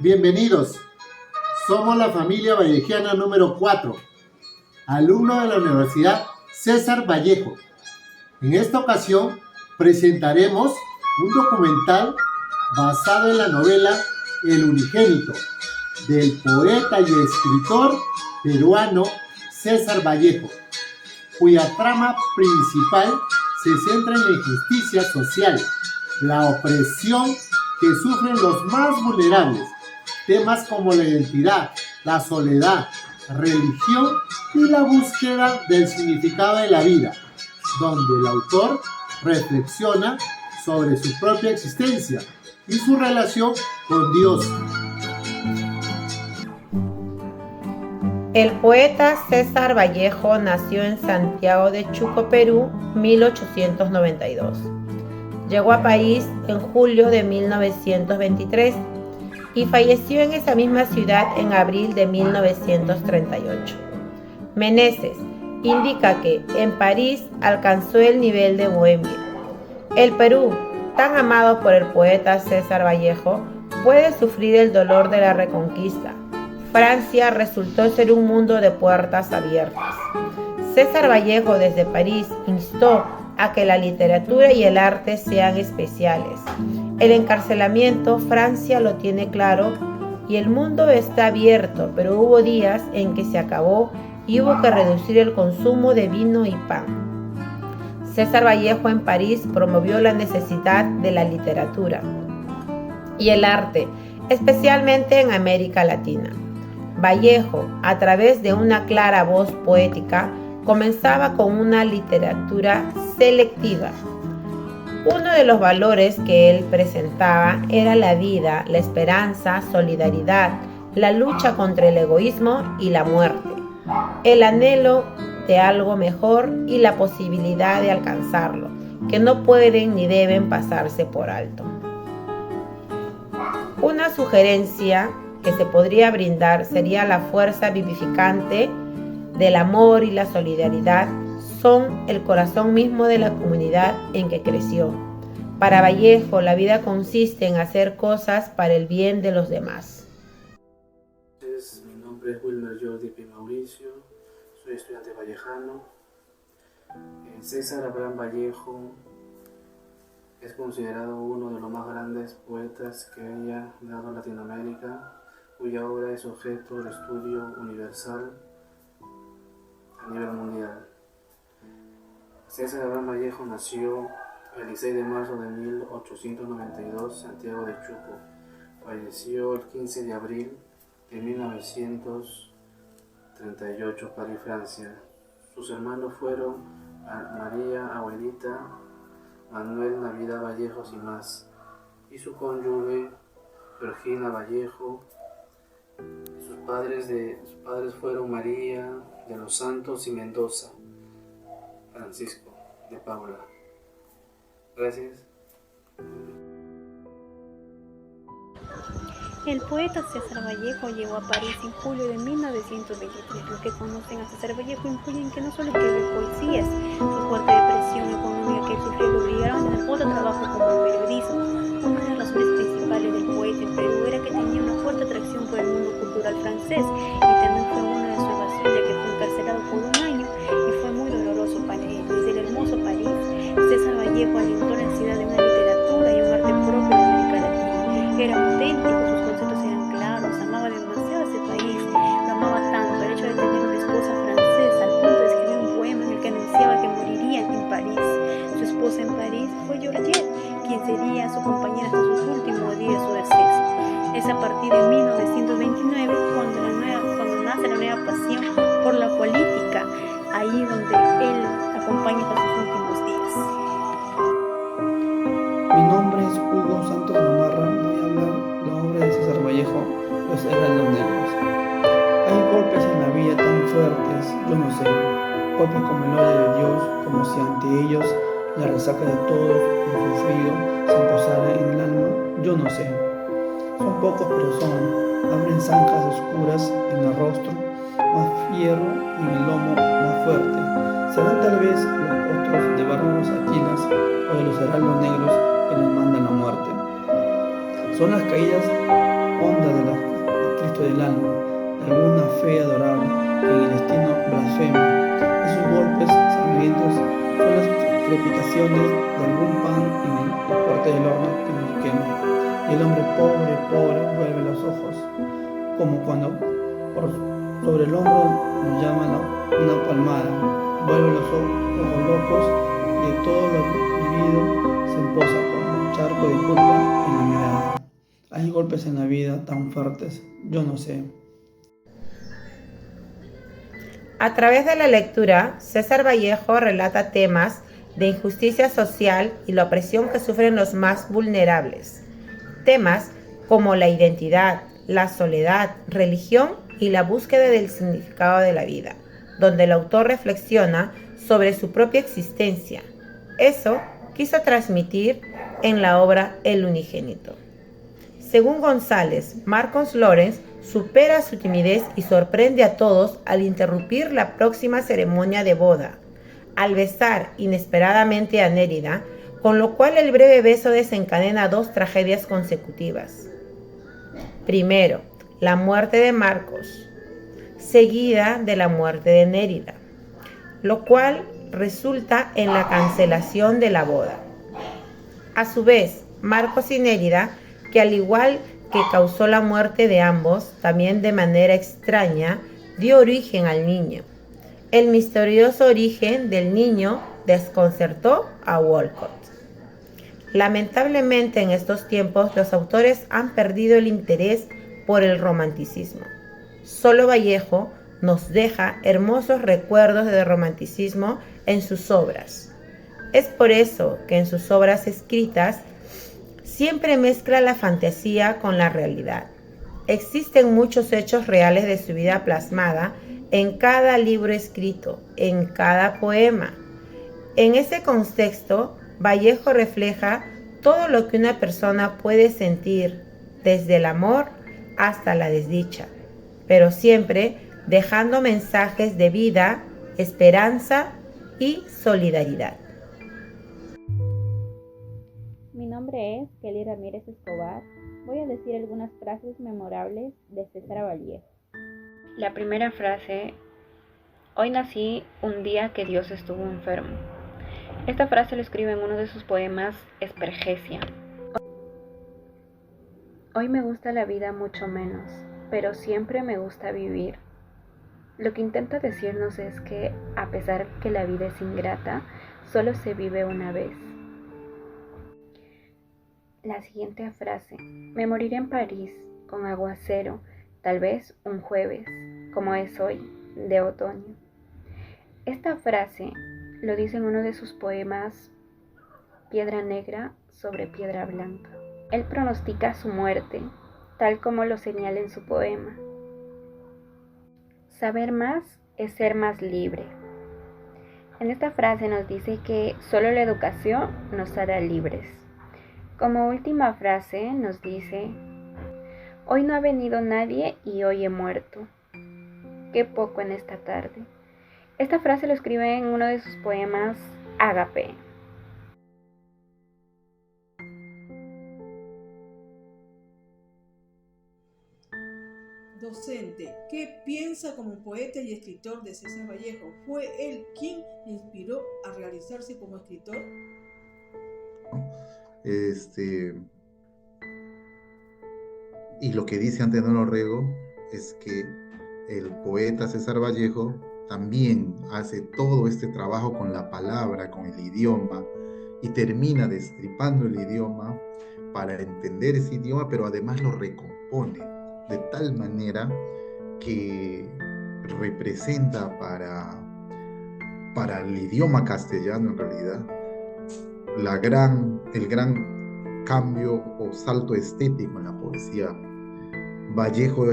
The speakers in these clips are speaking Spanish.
Bienvenidos, somos la familia vallejiana número 4, alumno de la Universidad César Vallejo. En esta ocasión presentaremos un documental basado en la novela El Unigénito, del poeta y escritor peruano César Vallejo, cuya trama principal se centra en la injusticia social, la opresión que sufren los más vulnerables, temas como la identidad, la soledad, religión y la búsqueda del significado de la vida, donde el autor reflexiona sobre su propia existencia y su relación con Dios. El poeta César Vallejo nació en Santiago de Chuco, Perú, 1892. Llegó a París en julio de 1923 y falleció en esa misma ciudad en abril de 1938. Meneses indica que en París alcanzó el nivel de Bohemia. El Perú, tan amado por el poeta César Vallejo, puede sufrir el dolor de la Reconquista. Francia resultó ser un mundo de puertas abiertas. César Vallejo desde París instó a que la literatura y el arte sean especiales. El encarcelamiento, Francia lo tiene claro y el mundo está abierto, pero hubo días en que se acabó y hubo que reducir el consumo de vino y pan. César Vallejo en París promovió la necesidad de la literatura y el arte, especialmente en América Latina. Vallejo, a través de una clara voz poética, comenzaba con una literatura selectiva. Uno de los valores que él presentaba era la vida, la esperanza, solidaridad, la lucha contra el egoísmo y la muerte, el anhelo de algo mejor y la posibilidad de alcanzarlo, que no pueden ni deben pasarse por alto. Una sugerencia que se podría brindar sería la fuerza vivificante del amor y la solidaridad son el corazón mismo de la comunidad en que creció. Para Vallejo, la vida consiste en hacer cosas para el bien de los demás. Mi nombre es Wilmer Jordi P. Mauricio, soy estudiante vallejano. César Abraham Vallejo es considerado uno de los más grandes poetas que haya dado Latinoamérica, cuya obra es objeto de estudio universal a nivel mundial. César Abraham Vallejo nació el 16 de marzo de 1892 en Santiago de Chuco. Falleció el 15 de abril de 1938, París, Francia. Sus hermanos fueron María Abuelita, Manuel Navidad Vallejos y más, y su cónyuge Georgina Vallejo. Sus padres fueron María de los Santos y Mendoza, Francisco de Paula. Gracias. El poeta César Vallejo llegó a París en julio de 1923. Los que conocen a César Vallejo incluyen que no solo escribió poesías, su fuerte depresión económica que sufrió lo obligaron a tener otro trabajo como el periodismo. Una de las razones principales del poeta en Perú era que tenía una fuerte atracción por el mundo cultural francés y también fue una de su evasión, ya que fue encarcelado por un año y fue muy doloroso para él. Desde el hermoso París, César Vallejo alentó la necesidad de una literatura y un arte propio de América Latina. Era auténtico, sus conceptos eran claros, amaba demasiado a ese país, lo amaba tanto, el hecho de tener una esposa francesa al punto de escribir un poema en el que anunciaba que moriría en París. Su esposa en París fue Georgette, quien sería su compañera hasta sus últimos días de su deceso. Es a partir de 1929 cuando nace la nueva pasión por la política, ahí donde él acompaña hasta sus últimos días. Mi nombre es Hugo Santos Gamarra. Voy a hablar la obra de César Vallejo, Los Heraldos Negros. Hay golpes en la vida tan fuertes, yo no sé, golpes como el odio de Dios, como si ante ellos la resaca de todo lo sufrido se posara en el alma, yo no sé. Son pocos pero son, abren zanjas oscuras en el rostro, más fierro y en el lomo más fuerte. Serán tal vez los potros de bárbaros Aquilas o de los heraldos negros que nos mandan la muerte. Son las caídas hondas de la parte del alma, de alguna fe adorable que en el destino blasfema. Esos golpes sangrientos son las crepitaciones de algún pan en la puerta del horno que nos quema. Y el hombre pobre, pobre, vuelve los ojos, como cuando sobre el hombro nos llama una palmada. Vuelve los ojos locos y de todo lo vivido se empoza como un charco de culpa en la mirada. Hay golpes en la vida tan fuertes, yo no sé. A través de la lectura, César Vallejo relata temas de injusticia social y la opresión que sufren los más vulnerables. Temas como la identidad, la soledad, religión y la búsqueda del significado de la vida, donde el autor reflexiona sobre su propia existencia. Eso quiso transmitir en la obra El Unigénito. Según González, Marcos Lorenz supera su timidez y sorprende a todos al interrumpir la próxima ceremonia de boda, al besar inesperadamente a Nérida, con lo cual el breve beso desencadena 2 tragedias consecutivas. Primero, la muerte de Marcos, seguida de la muerte de Nérida, lo cual resulta en la cancelación de la boda. A su vez, Marcos y Nérida, que al igual que causó la muerte de ambos, también de manera extraña, dio origen al niño. El misterioso origen del niño desconcertó a Walcott. Lamentablemente en estos tiempos los autores han perdido el interés por el romanticismo. Solo Vallejo nos deja hermosos recuerdos del romanticismo en sus obras. Es por eso que en sus obras escritas siempre mezcla la fantasía con la realidad. Existen muchos hechos reales de su vida plasmada en cada libro escrito, en cada poema. En ese contexto, Vallejo refleja todo lo que una persona puede sentir, desde el amor hasta la desdicha, pero siempre dejando mensajes de vida, esperanza y solidaridad. Mi nombre es Kelly Ramírez Escobar. Voy a decir algunas frases memorables de César Vallejo. La primera frase: hoy nací un día que Dios estuvo enfermo. Esta frase lo escribe en uno de sus poemas, Espergesia. Hoy me gusta la vida mucho menos, pero siempre me gusta vivir. Lo que intenta decirnos es que, a pesar que la vida es ingrata, solo se vive una vez. La siguiente frase: me moriré en París, con aguacero, tal vez un jueves, como es hoy, de otoño. Esta frase lo dice en uno de sus poemas, Piedra Negra sobre Piedra Blanca. Él pronostica su muerte, tal como lo señala en su poema. Saber más es ser más libre. En esta frase nos dice que solo la educación nos hará libres. Como última frase nos dice: hoy no ha venido nadie y hoy he muerto. Qué poco en esta tarde. Esta frase lo escribe en uno de sus poemas, Ágape. Docente, ¿qué piensa como poeta y escritor de César Vallejo? ¿Fue él quien le inspiró a realizarse como escritor? Y lo que dice Antenor Orrego es que el poeta César Vallejo también hace todo este trabajo con la palabra, con el idioma, y termina destripando el idioma para entender ese idioma, pero además lo recompone de tal manera que representa para el idioma castellano en realidad el gran cambio o salto estético en la poesía. Vallejo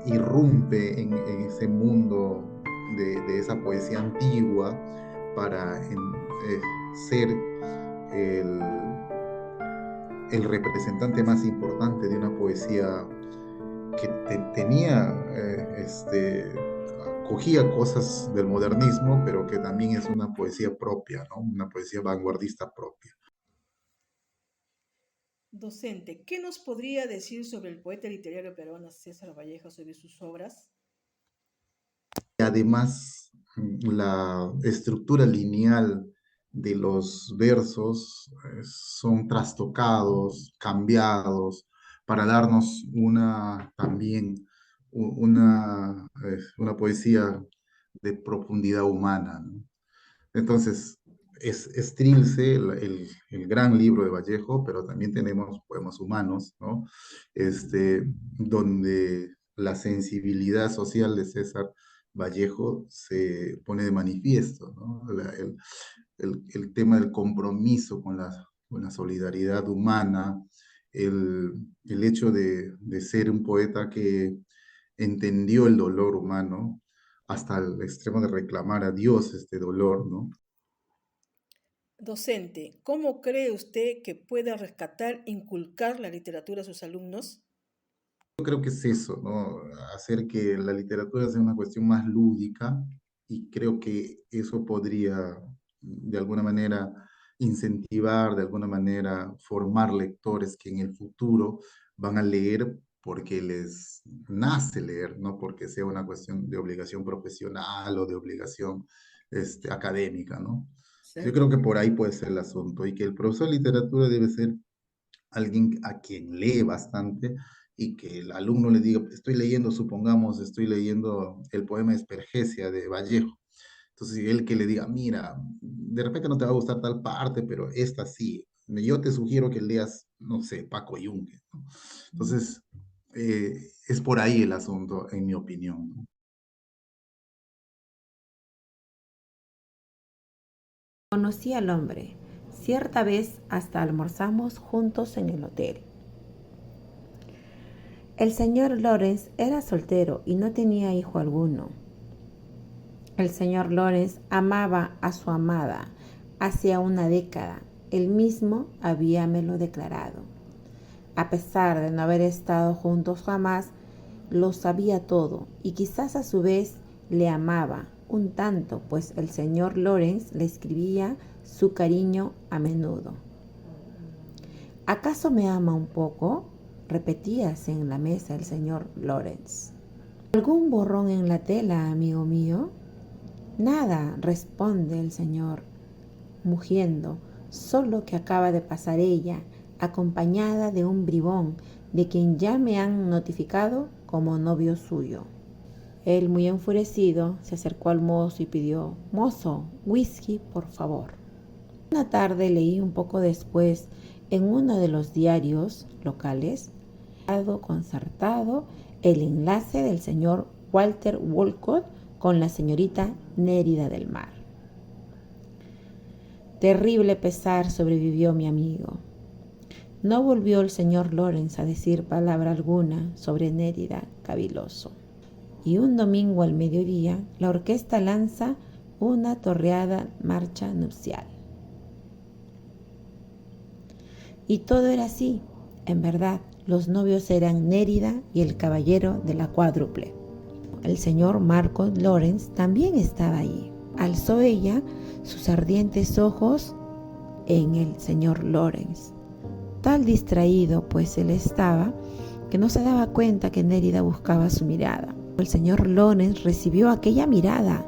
irrumpe en ese mundo de esa poesía antigua para ser el representante más importante de una poesía que cogía cosas del modernismo, pero que también es una poesía propia, ¿no? Una poesía vanguardista propia. Docente, ¿qué nos podría decir sobre el poeta literario peruano César Vallejo, sobre sus obras? Además, la estructura lineal de los versos son trastocados, cambiados, para darnos también una poesía de profundidad humana, ¿no? Entonces, es Trilce, el gran libro de Vallejo, pero también tenemos poemas humanos, ¿no? Donde la sensibilidad social de César Vallejo se pone de manifiesto, ¿no? El tema del compromiso con la solidaridad humana, el hecho de ser un poeta que entendió el dolor humano hasta el extremo de reclamar a Dios este dolor, ¿no? Docente, ¿cómo cree usted que pueda rescatar e inculcar la literatura a sus alumnos? Yo creo que es eso, ¿no? Hacer que la literatura sea una cuestión más lúdica y creo que eso podría de alguna manera incentivar, de alguna manera formar lectores que en el futuro van a leer porque les nace leer, no porque sea una cuestión de obligación profesional o de obligación académica, ¿no? Yo creo que por ahí puede ser el asunto y que el profesor de literatura debe ser alguien a quien lee bastante y que el alumno le diga, estoy leyendo, supongamos, estoy leyendo el poema Espergesia de Vallejo. Entonces, él que le diga, mira, de repente no te va a gustar tal parte, pero esta sí. Yo te sugiero que leas, no sé, Paco Yunque, ¿no? Entonces, es por ahí el asunto, en mi opinión, ¿no? Conocí al hombre. Cierta vez hasta almorzamos juntos en el hotel. El señor Lawrence era soltero y no tenía hijo alguno. El señor Lawrence amaba a su amada hacía una década. Él mismo habíamelo declarado. A pesar de no haber estado juntos jamás, lo sabía todo y quizás a su vez le amaba un tanto, pues el señor Lawrence le escribía su cariño a menudo. ¿Acaso me ama un poco?, repetíase en la mesa el señor Lawrence. ¿Algún borrón en la tela, amigo mío? Nada, responde el señor, mugiendo, solo que acaba de pasar ella, acompañada de un bribón, de quien ya me han notificado como novio suyo. Él, muy enfurecido, se acercó al mozo y pidió, mozo, whisky, por favor. Una tarde leí un poco después en uno de los diarios locales, concertado, el enlace del señor Walter Wolcott con la señorita Nérida del Mar. Terrible pesar sobrevivió mi amigo. No volvió el señor Lawrence a decir palabra alguna sobre Nérida caviloso. Y un domingo al mediodía, la orquesta lanza una torreada marcha nupcial. Y todo era así. En verdad, los novios eran Nérida y el caballero de la cuádruple. El señor Marcos Lawrence también estaba allí. Alzó ella sus ardientes ojos en el señor Lawrence. Tal distraído pues él estaba, que no se daba cuenta que Nérida buscaba su mirada. El señor Lawrence recibió aquella mirada,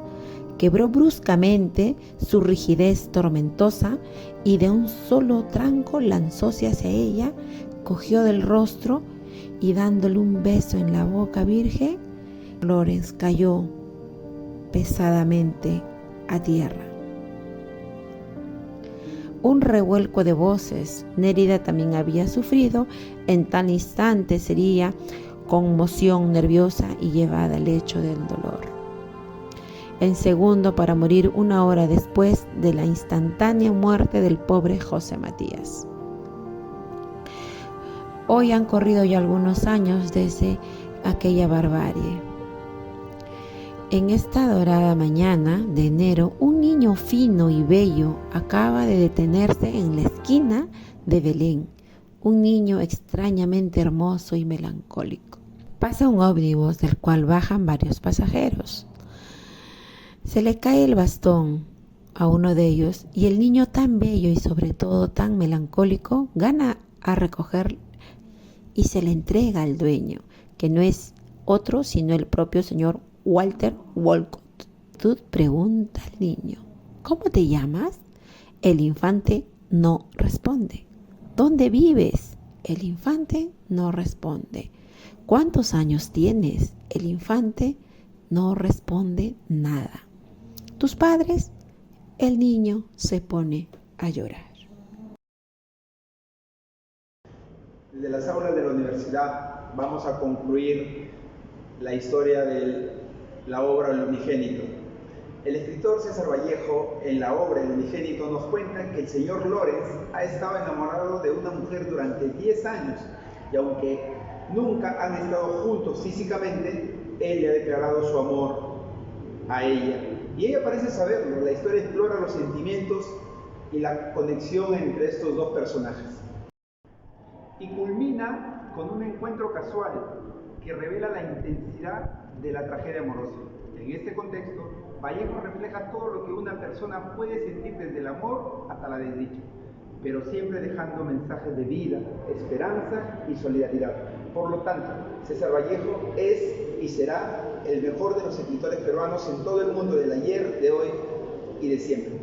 quebró bruscamente su rigidez tormentosa y de un solo tranco lanzóse hacia ella, cogió del rostro y dándole un beso en la boca virgen, Lawrence cayó pesadamente a tierra. Un revuelco de voces. Nérida también había sufrido. En tal instante sería conmoción nerviosa y llevada al lecho del dolor. En segundo, para morir 1 hora después de la instantánea muerte del pobre José Matías. Hoy han corrido ya algunos años desde aquella barbarie. En esta dorada mañana de enero, un niño fino y bello acaba de detenerse en la esquina de Belén. Un niño extrañamente hermoso y melancólico. Pasa un ómnibus del cual bajan varios pasajeros. Se le cae el bastón a uno de ellos y el niño tan bello y sobre todo tan melancólico gana a recoger y se le entrega al dueño, que no es otro sino el propio señor Walter Wolcott. Tú pregunta al niño: ¿cómo te llamas? El infante no responde. ¿Dónde vives? El infante no responde. ¿Cuántos años tienes? El infante no responde nada. ¿Tus padres? El niño se pone a llorar. Desde las aulas de la universidad vamos a concluir la historia de la obra El Unigénito. El escritor César Vallejo, en la obra El Unigénito, nos cuenta que el señor Lorenz ha estado enamorado de una mujer durante 10 años y aunque nunca han estado juntos físicamente, él le ha declarado su amor a ella. Y ella parece saberlo. La historia explora los sentimientos y la conexión entre estos dos personajes. Y culmina con un encuentro casual que revela la intensidad de la tragedia amorosa. En este contexto, Vallejo refleja todo lo que una persona puede sentir desde el amor hasta la desdicha, pero siempre dejando mensajes de vida, esperanza y solidaridad. Por lo tanto, César Vallejo es y será el mejor de los escritores peruanos en todo el mundo del ayer, de hoy y de siempre.